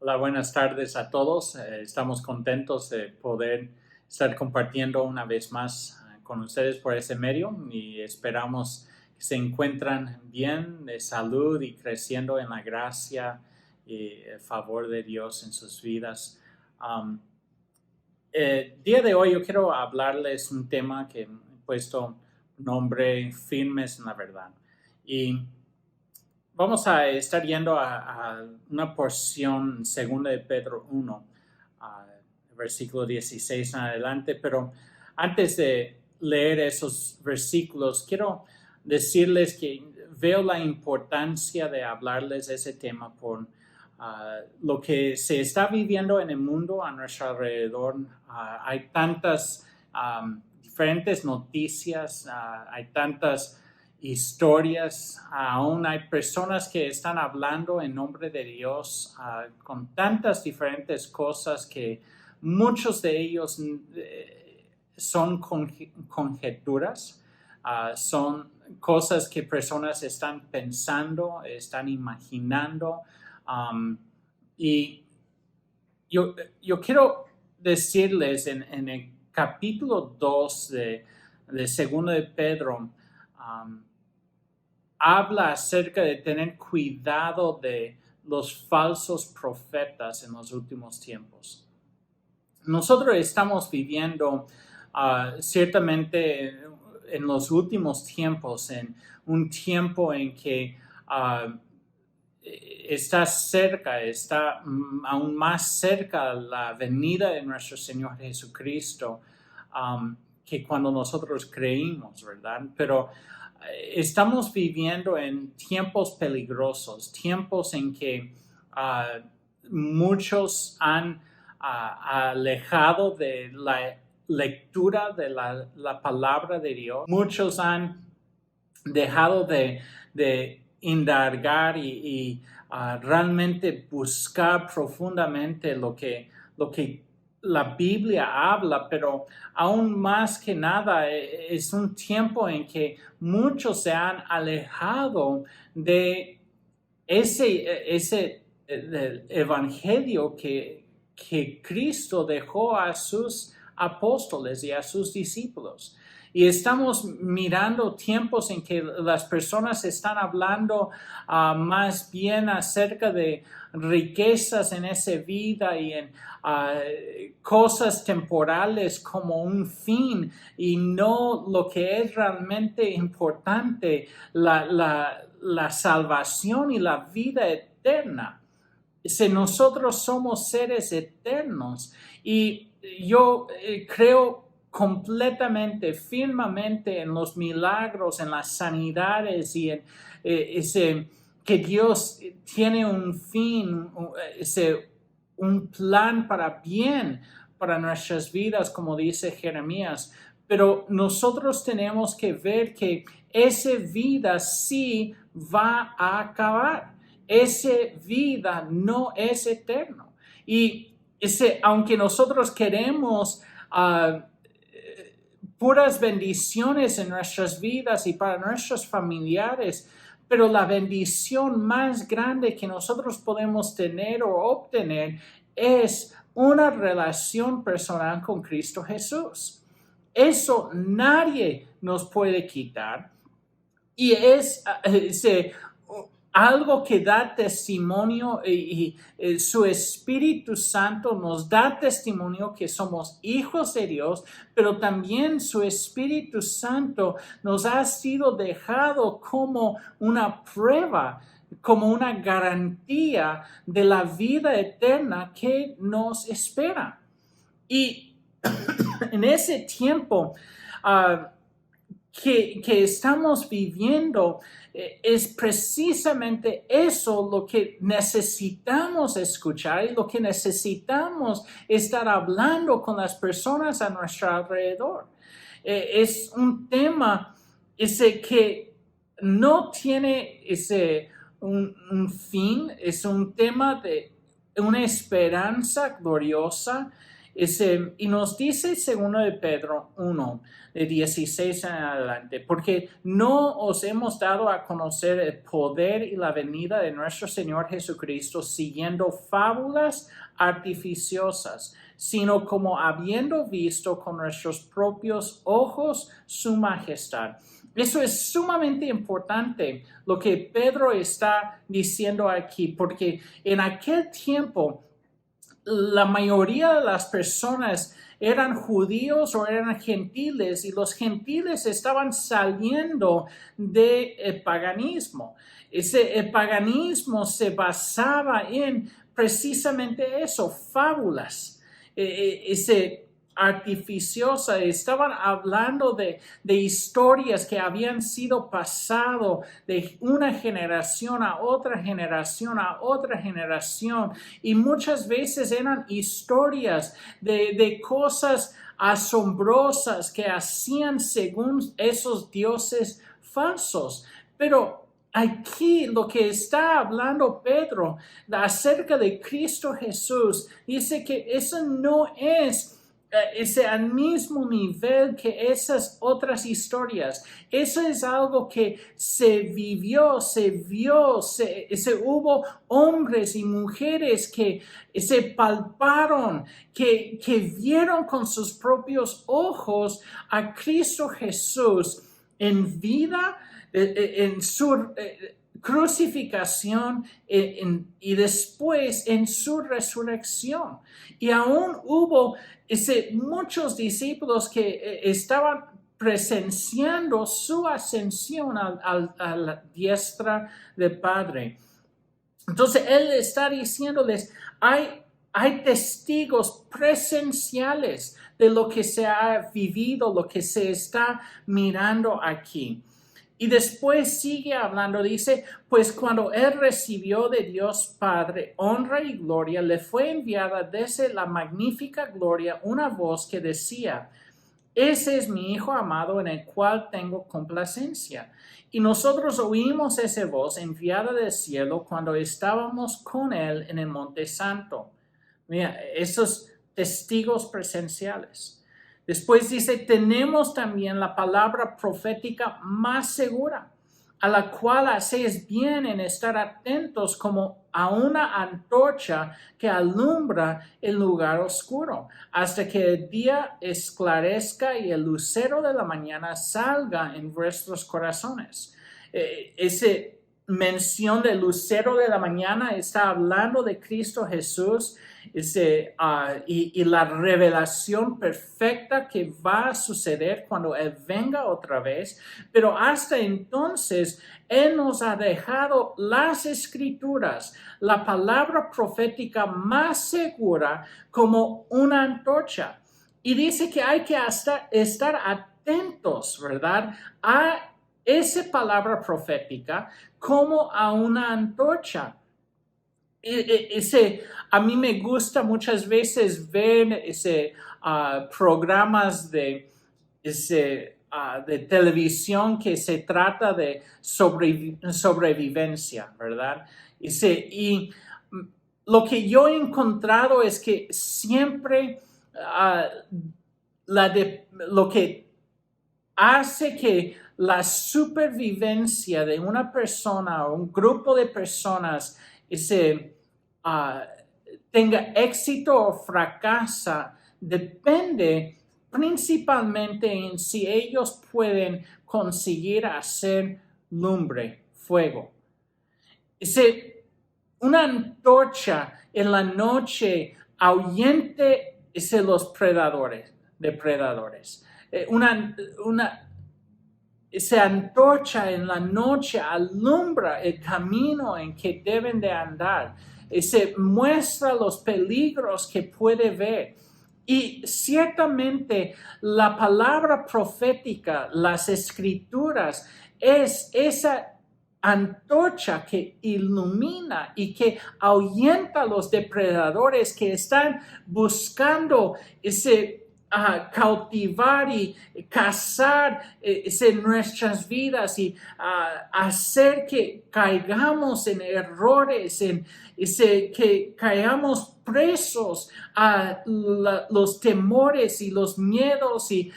Hola, buenas tardes a todos. Estamos contentos de poder estar compartiendo una vez más con ustedes por ese medio y esperamos que se encuentran bien de salud y creciendo en la gracia y el favor de Dios en sus vidas. Um, el día de hoy yo quiero hablarles un tema que he puesto nombre Firmes en la Verdad. Y vamos a estar yendo a una porción segunda de Pedro 1, versículo 16 en adelante, pero antes de leer esos versículos, quiero decirles que veo la importancia de hablarles de ese tema por lo que se está viviendo en el mundo a nuestro alrededor. Hay tantas diferentes noticias, hay tantas historias, aún hay personas que están hablando en nombre de Dios con tantas diferentes cosas que muchos de ellos son conjeturas, son cosas que personas están pensando, están imaginando, y yo quiero decirles en el capítulo 2 de 2 de Pedro, habla acerca de tener cuidado de los falsos profetas en los últimos tiempos. Nosotros estamos viviendo ciertamente en los últimos tiempos, en un tiempo en que está cerca, está aún más cerca la venida de nuestro Señor Jesucristo que cuando nosotros creímos, ¿verdad? Pero estamos viviendo en tiempos peligrosos, tiempos en que muchos han alejado de la lectura de la palabra de Dios. Muchos han dejado de indagar y realmente buscar profundamente lo que la Biblia habla, pero aún más que nada es un tiempo en que muchos se han alejado de ese del evangelio que Cristo dejó a sus apóstoles y a sus discípulos. Y estamos mirando tiempos en que las personas están hablando más bien acerca de riquezas en esa vida y en cosas temporales como un fin y no lo que es realmente importante, la salvación y la vida eterna. Nosotros somos seres eternos y yo creo completamente, firmemente en los milagros, en las sanidades y en que Dios tiene un fin, un plan para bien para nuestras vidas, como dice Jeremías. Pero nosotros tenemos que ver que esa vida sí va a acabar. Esa vida no es eterno. Y aunque nosotros queremos puras bendiciones en nuestras vidas y para nuestros familiares, pero la bendición más grande que nosotros podemos tener o obtener es una relación personal con Cristo Jesús. Eso nadie nos puede quitar y es algo que da testimonio y su Espíritu Santo nos da testimonio que somos hijos de Dios, pero también su Espíritu Santo nos ha sido dejado como una prueba, como una garantía de la vida eterna que nos espera. Y en ese tiempo que estamos viviendo, es precisamente eso lo que necesitamos escuchar y lo que necesitamos estar hablando con las personas a nuestro alrededor. Es un tema que no tiene un fin, es un tema de una esperanza gloriosa. Y nos dice 2 de Pedro 1, de 16 en adelante, porque no os hemos dado a conocer el poder y la venida de nuestro Señor Jesucristo siguiendo fábulas artificiosas, sino como habiendo visto con nuestros propios ojos su majestad. Eso es sumamente importante lo que Pedro está diciendo aquí, porque en aquel tiempo la mayoría de las personas eran judíos o eran gentiles y los gentiles estaban saliendo del paganismo. El paganismo se basaba en precisamente eso, fábulas. Artificiosa, estaban hablando de historias que habían sido pasado de una generación a otra generación a otra generación, y muchas veces eran historias de cosas asombrosas que hacían según esos dioses falsos. Pero aquí lo que está hablando Pedro acerca de Cristo Jesús, dice que eso no es ese al mismo nivel que esas otras historias. Eso es algo que se vivió, se vio, hubo hombres y mujeres que se palparon, que vieron con sus propios ojos a Cristo Jesús en vida, en su crucificación y después en su resurrección. Y aún hubo muchos discípulos que estaban presenciando su ascensión a la diestra del Padre. Entonces él está diciéndoles, hay testigos presenciales de lo que se ha vivido, lo que se está mirando aquí. Y después sigue hablando, dice, pues cuando él recibió de Dios Padre honra y gloria, le fue enviada desde la magnífica gloria una voz que decía, ese es mi Hijo amado en el cual tengo complacencia. Y nosotros oímos esa voz enviada del cielo cuando estábamos con él en el Monte Santo. Mira, esos testigos presenciales. Después dice, tenemos también la palabra profética más segura, a la cual hacéis bien en estar atentos como a una antorcha que alumbra el lugar oscuro, hasta que el día esclarezca y el lucero de la mañana salga en vuestros corazones. Esa mención del lucero de la mañana está hablando de Cristo Jesús, y la revelación perfecta que va a suceder cuando Él venga otra vez. Pero hasta entonces, Él nos ha dejado las Escrituras, la palabra profética más segura, como una antorcha. Y dice que hay que estar atentos, ¿verdad?, a esa palabra profética como a una antorcha. A mí me gusta muchas veces ver programas de televisión que se trata de sobrevivencia, ¿verdad? Y lo que yo he encontrado es que siempre lo que hace que la supervivencia de una persona o un grupo de personas tenga éxito o fracasa depende principalmente en si ellos pueden conseguir hacer lumbre, fuego. Una antorcha en la noche ahuyente los depredadores. Esa antorcha en la noche alumbra el camino en que deben de andar. Se muestra los peligros que puede ver. Y ciertamente la palabra profética, las Escrituras, es esa antorcha que ilumina y que ahuyenta a los depredadores que están buscando cautivar y cazar en nuestras vidas y hacer que caigamos en errores, que caigamos presos a los temores y los miedos y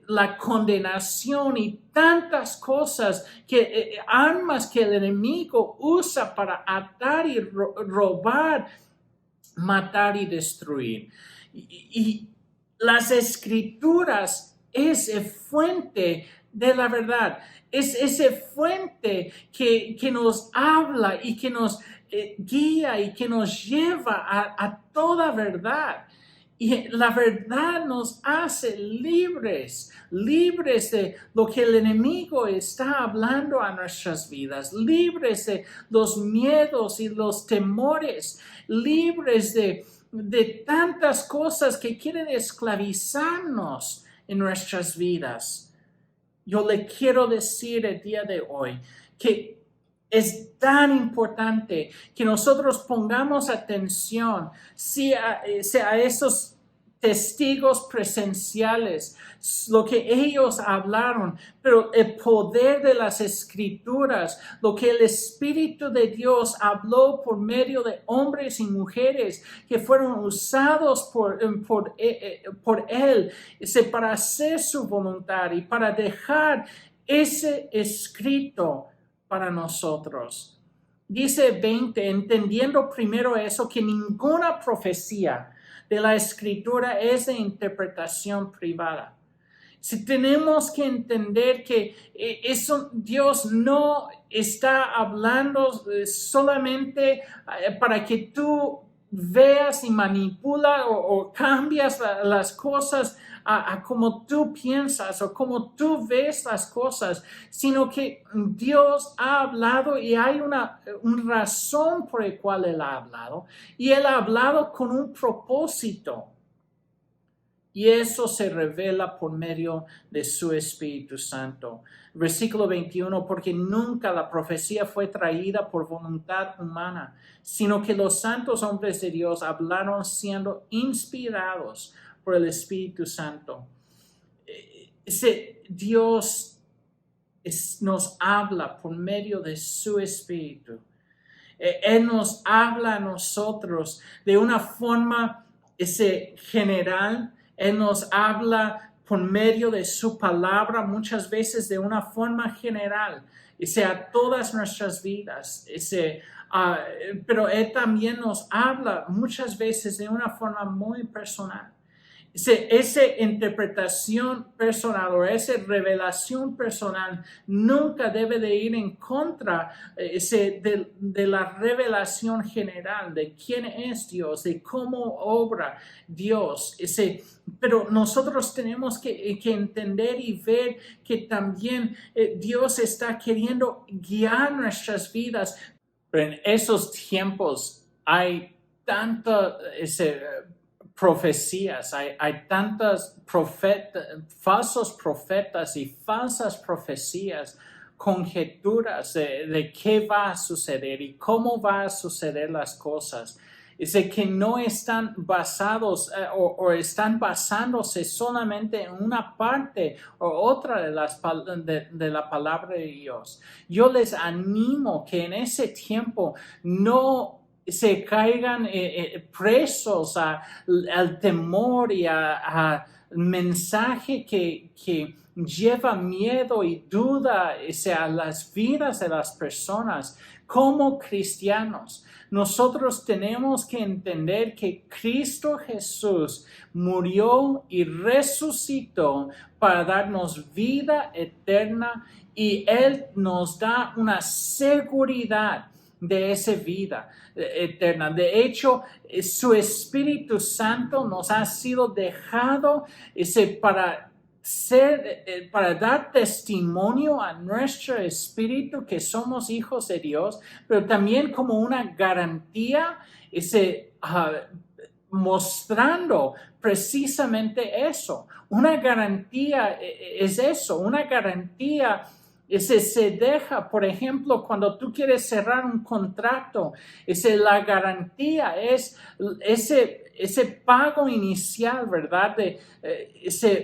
la condenación y tantas cosas armas que el enemigo usa para atar y robar, matar y destruir. Y las escrituras es fuente de la verdad, es esa fuente que nos habla y que nos guía y que nos lleva a toda verdad. Y la verdad nos hace libres de lo que el enemigo está hablando a nuestras vidas, libres de los miedos y los temores, libres de tantas cosas que quieren esclavizarnos en nuestras vidas. Yo le quiero decir el día de hoy que es tan importante que nosotros pongamos atención a esos testigos presenciales, lo que ellos hablaron, pero el poder de las escrituras, lo que el Espíritu de Dios habló por medio de hombres y mujeres que fueron usados por Él para hacer su voluntad y para dejar ese escrito para nosotros. Dice 20, entendiendo primero eso, que ninguna profecía de la escritura es de interpretación privada. Si tenemos que entender que Dios no está hablando solamente para que tú veas y manipula o cambias las cosas a como tú piensas o como tú ves las cosas, sino que Dios ha hablado y hay una razón por la cual Él ha hablado, y Él ha hablado con un propósito. Y eso se revela por medio de su Espíritu Santo. Versículo 21, porque nunca la profecía fue traída por voluntad humana, sino que los santos hombres de Dios hablaron siendo inspirados por el Espíritu Santo. Dios nos habla por medio de su Espíritu. Él nos habla a nosotros de una forma general. Él nos habla por medio de su palabra, muchas veces de una forma general, a todas nuestras vidas. Pero Él también nos habla muchas veces de una forma muy personal. Esa interpretación personal o esa revelación personal nunca debe de ir en contra de la revelación general de quién es Dios, de cómo obra Dios. Pero nosotros tenemos que entender y ver que también Dios está queriendo guiar nuestras vidas. Pero en esos tiempos hay tanta profecías, hay tantas falsos profetas y falsas profecías, conjeturas de qué va a suceder y cómo va a suceder las cosas. Que no están basados o están basándose solamente en una parte o otra de la palabra de Dios. Yo les animo que en ese tiempo no se caigan presos al temor y a mensaje que lleva miedo y duda a las vidas de las personas. Como cristianos, nosotros tenemos que entender que Cristo Jesús murió y resucitó para darnos vida eterna, y Él nos da una seguridad de esa vida eterna. De hecho, su Espíritu Santo nos ha sido dejado para dar testimonio a nuestro espíritu que somos hijos de Dios, pero también como una garantía, mostrando precisamente eso. Una garantía es eso, una garantía se deja, por ejemplo, cuando tú quieres cerrar un contrato, la garantía es ese pago inicial, ¿verdad?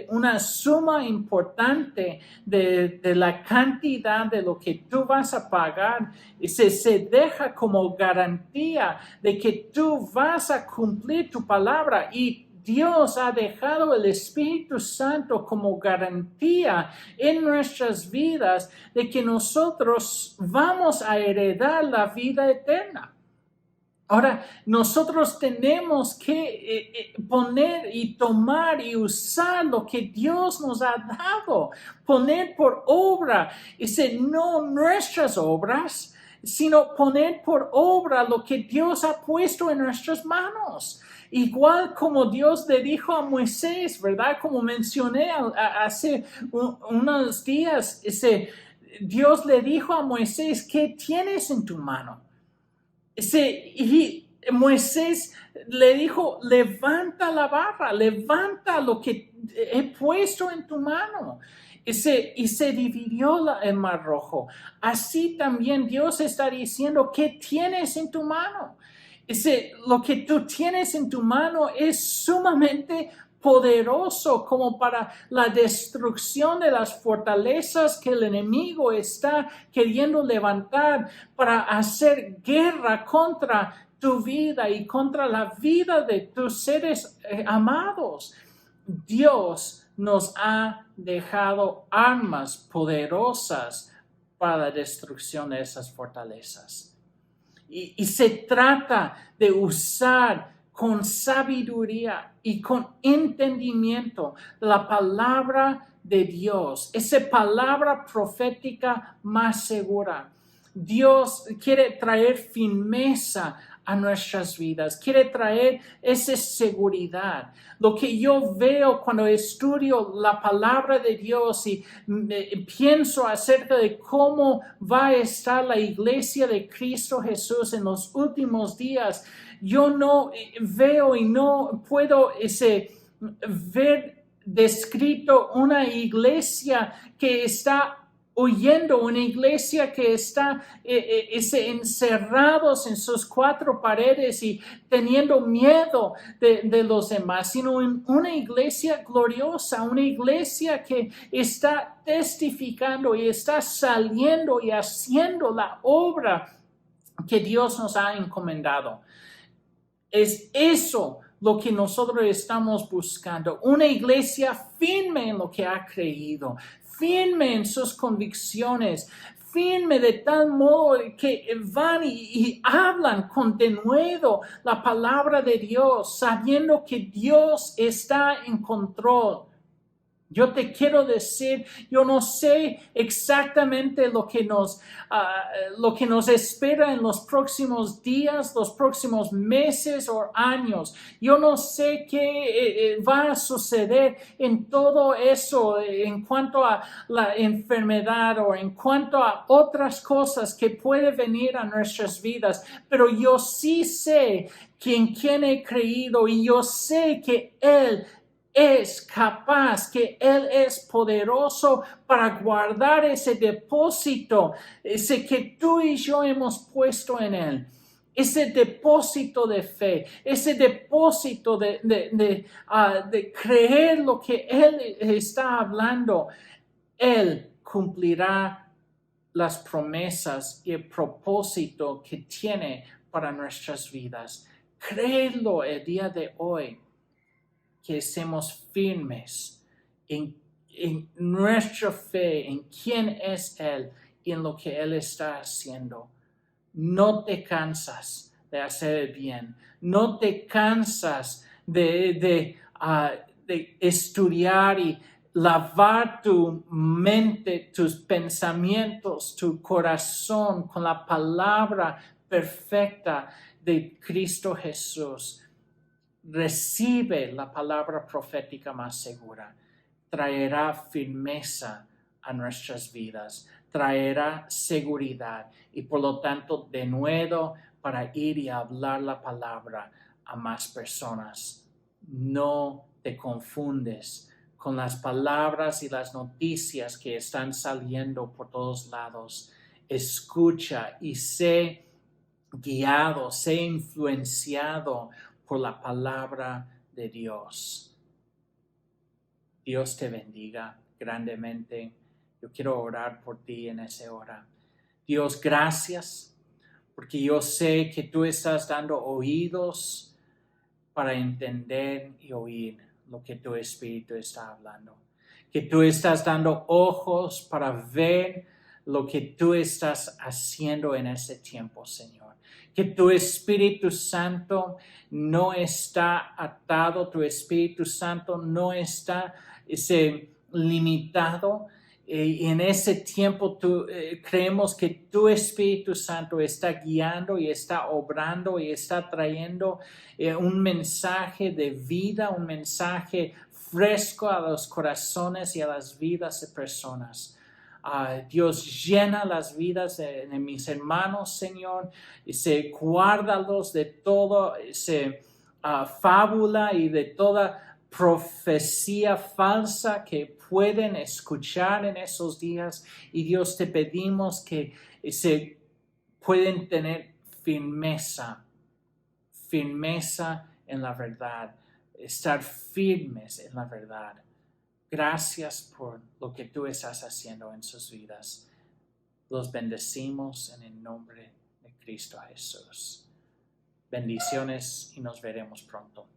Una suma importante de la cantidad de lo que tú vas a pagar, se deja como garantía de que tú vas a cumplir tu palabra, y Dios ha dejado el Espíritu Santo como garantía en nuestras vidas de que nosotros vamos a heredar la vida eterna. Ahora, nosotros tenemos que poner y tomar y usar lo que Dios nos ha dado, poner por obra, no nuestras obras, sino poner por obra lo que Dios ha puesto en nuestras manos. Igual como Dios le dijo a Moisés, ¿verdad? Como mencioné hace unos días, Dios le dijo a Moisés, ¿qué tienes en tu mano? Y Moisés le dijo, levanta la barra, levanta lo que he puesto en tu mano. Y se dividió el Mar Rojo. Así también Dios está diciendo, ¿qué tienes en tu mano? Lo que tú tienes en tu mano es sumamente poderoso como para la destrucción de las fortalezas que el enemigo está queriendo levantar para hacer guerra contra tu vida y contra la vida de tus seres amados. Dios nos ha dejado armas poderosas para la destrucción de esas fortalezas. Y se trata de usar con sabiduría y con entendimiento la palabra de Dios, esa palabra profética más segura. Dios quiere traer firmeza a nuestras vidas, quiere traer esa seguridad. Lo que yo veo cuando estudio la palabra de Dios y pienso acerca de cómo va a estar la iglesia de Cristo Jesús en los últimos días, yo no veo y no puedo ver descrito una iglesia que está huyendo, una iglesia que está encerrados en sus cuatro paredes y teniendo miedo de los demás, sino una iglesia gloriosa, una iglesia que está testificando y está saliendo y haciendo la obra que Dios nos ha encomendado. Es eso lo que nosotros estamos buscando, una iglesia firme en lo que ha creído, firme en sus convicciones, firme de tal modo que van y hablan con denuedo la palabra de Dios, sabiendo que Dios está en control. Yo te quiero decir, yo no sé exactamente lo que nos espera en los próximos días, los próximos meses o años. Yo no sé qué va a suceder en todo eso en cuanto a la enfermedad o en cuanto a otras cosas que pueden venir a nuestras vidas. Pero yo sí sé en quién he creído y yo sé que Él es capaz, que Él es poderoso para guardar ese depósito, ese que tú y yo hemos puesto en Él. Ese depósito de fe, ese depósito de creer lo que Él está hablando. Él cumplirá las promesas y el propósito que tiene para nuestras vidas. Créelo el día de hoy, que estemos firmes en nuestra fe, en quién es Él y en lo que Él está haciendo. No te cansas de hacer el bien. No te cansas de estudiar y lavar tu mente, tus pensamientos, tu corazón con la palabra perfecta de Cristo Jesús. Recibe la palabra profética más segura. Traerá firmeza a nuestras vidas, traerá seguridad y por lo tanto denuedo para ir y hablar la palabra a más personas. No te confundes con las palabras y las noticias que están saliendo por todos lados. Escucha y sé guiado, sé influenciado por la palabra de Dios. Dios te bendiga grandemente. Yo quiero orar por ti en esa hora. Dios, gracias, porque yo sé que tú estás dando oídos para entender y oír lo que tu Espíritu está hablando. Que tú estás dando ojos para ver lo que tú estás haciendo en ese tiempo, Señor. Que tu Espíritu Santo no está atado, tu Espíritu Santo no está limitado. Y en ese tiempo creemos que tu Espíritu Santo está guiando y está obrando y está trayendo un mensaje de vida, un mensaje fresco a los corazones y a las vidas de personas. Dios, llena las vidas de mis hermanos, Señor, y guárdalos de todo fábula y de toda profecía falsa que pueden escuchar en esos días. Y Dios, te pedimos que se pueden tener firmeza en la verdad, estar firmes en la verdad. Gracias por lo que tú estás haciendo en sus vidas. Los bendecimos en el nombre de Cristo Jesús. Bendiciones y nos veremos pronto.